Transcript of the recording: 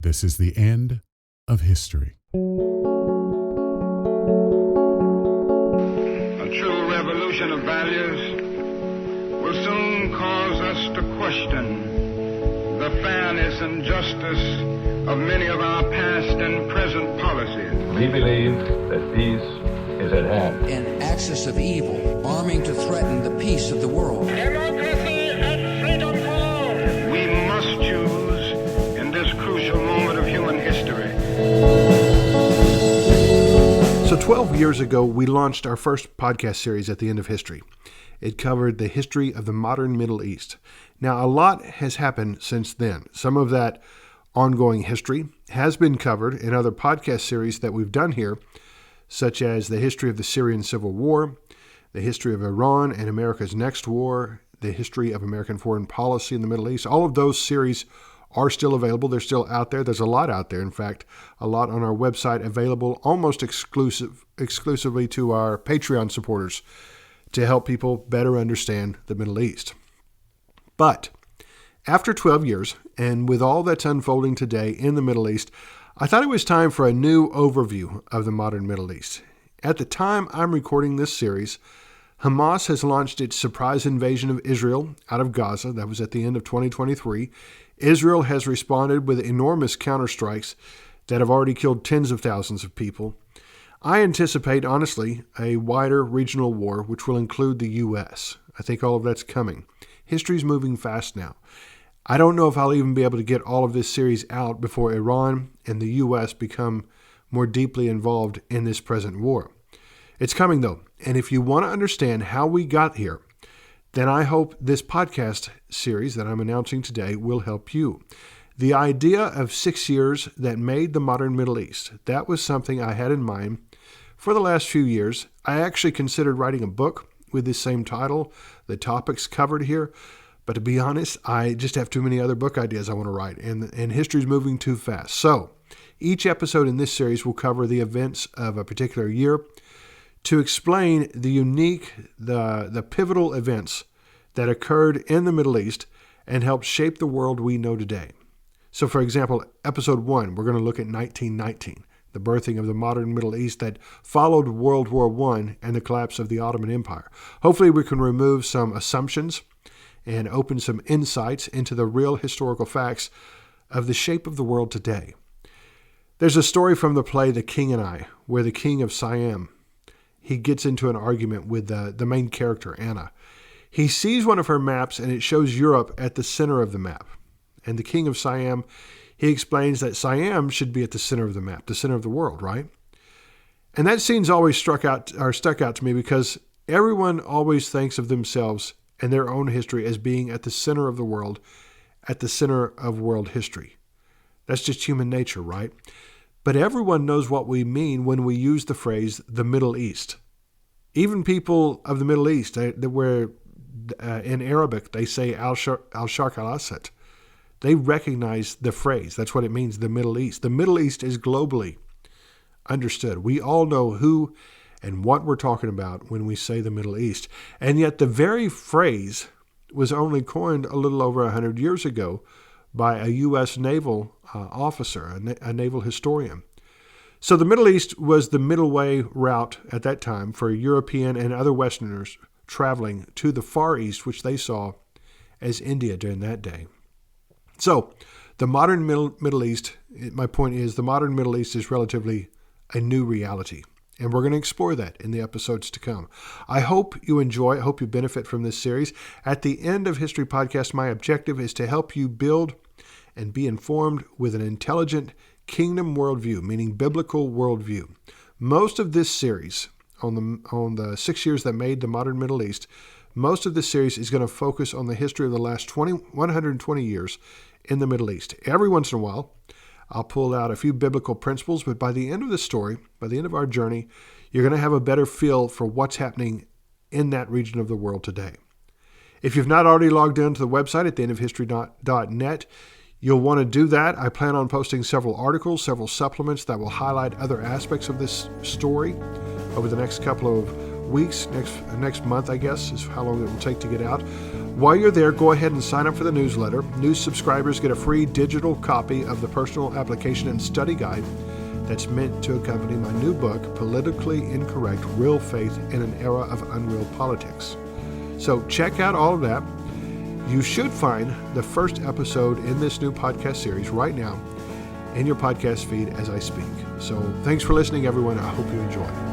This is the end of history. A true revolution of values will soon cause us to question the fairness and justice of many of our past and present policies. We believe that peace is at hand. An axis of evil arming to threaten the peace of the world. Democracy and freedom for all. We must choose in this crucial moment of human history. So 12 years ago, we launched our first podcast series at the end of history. It covered the history of the modern Middle East. Now, a lot has happened since then. Some of that ongoing history has been covered in other podcast series that we've done here, such as the history of the Syrian Civil War, the history of Iran and America's next war, the history of American foreign policy in the Middle East. All of those series are still available. They're still out there. There's a lot out there. In fact, a lot on our website available almost exclusively to our Patreon supporters to help people better understand the Middle East. But after 12 years, and with all that's unfolding today in the Middle East, I thought it was time for a new overview of the modern Middle East. At the time I'm recording this series, Hamas has launched its surprise invasion of Israel out of Gaza. That was at the end of 2023. Israel has responded with enormous counterstrikes that have already killed tens of thousands of people. I anticipate, honestly, a wider regional war, which will include the U.S. I think all of that's coming. History's moving fast now. I don't know if I'll even be able to get all of this series out before Iran and the U.S. become more deeply involved in this present war. It's coming, though, and if you want to understand how we got here, then I hope this podcast series that I'm announcing today will help you. The idea of 6 years that made the modern Middle East, that was something I had in mind for the last few years. I actually considered writing a book with the same title, the topics covered here. But to be honest, I just have too many other book ideas I want to write, and history's moving too fast. So each episode in this series will cover the events of a particular year to explain the unique, the pivotal events that occurred in the Middle East and helped shape the world we know today. So for example, episode 1, we're going to look at 1919. The birthing of the modern Middle East that followed World War I and the collapse of the Ottoman Empire. Hopefully we can remove some assumptions and open some insights into the real historical facts of the shape of the world today. There's a story from the play The King and I, where the king of Siam, he gets into an argument with the main character, Anna. He sees one of her maps and it shows Europe at the center of the map. And the king of Siam, he explains that Siam should be at the center of the map, the center of the world, right? And that scene's always stuck out to me because everyone always thinks of themselves and their own history as being at the center of the world, at the center of world history. That's just human nature, right? But everyone knows what we mean when we use the phrase the Middle East. Even people of the Middle East, where in Arabic they say al-Sharq al-Awsat, they recognize the phrase. That's what it means, the Middle East. The Middle East is globally understood. We all know who and what we're talking about when we say the Middle East. And yet the very phrase was only coined a little over 100 years ago by a U.S. naval officer, a naval historian. So the Middle East was the middle way route at that time for European and other Westerners traveling to the Far East, which they saw as India during that day. So the modern Middle East, my point is, the modern Middle East is relatively a new reality. And we're going to explore that in the episodes to come. I hope you enjoy. I hope you benefit from this series. At the end of History Podcast, my objective is to help you build and be informed with an intelligent kingdom worldview, meaning biblical worldview. Most of this series on the 6 years that made the modern Middle East, most of this series is going to focus on the history of the last 120 years in the Middle East. Every once in a while, I'll pull out a few biblical principles, but by the end of the story, by the end of our journey, you're going to have a better feel for what's happening in that region of the world today. If you've not already logged into the website at theendofhistory.net, you'll want to do that. I plan on posting several articles, several supplements that will highlight other aspects of this story over the next couple of weeks, next month, I guess, is how long it will take to get out. While you're there, go ahead and sign up for the newsletter. New subscribers get a free digital copy of the Personal Application and Study Guide that's meant to accompany my new book, Politically Incorrect: Real Faith in an Era of Unreal Politics. So check out all of that. You should find the first episode in this new podcast series right now in your podcast feed as I speak. So thanks for listening, everyone. I hope you enjoy.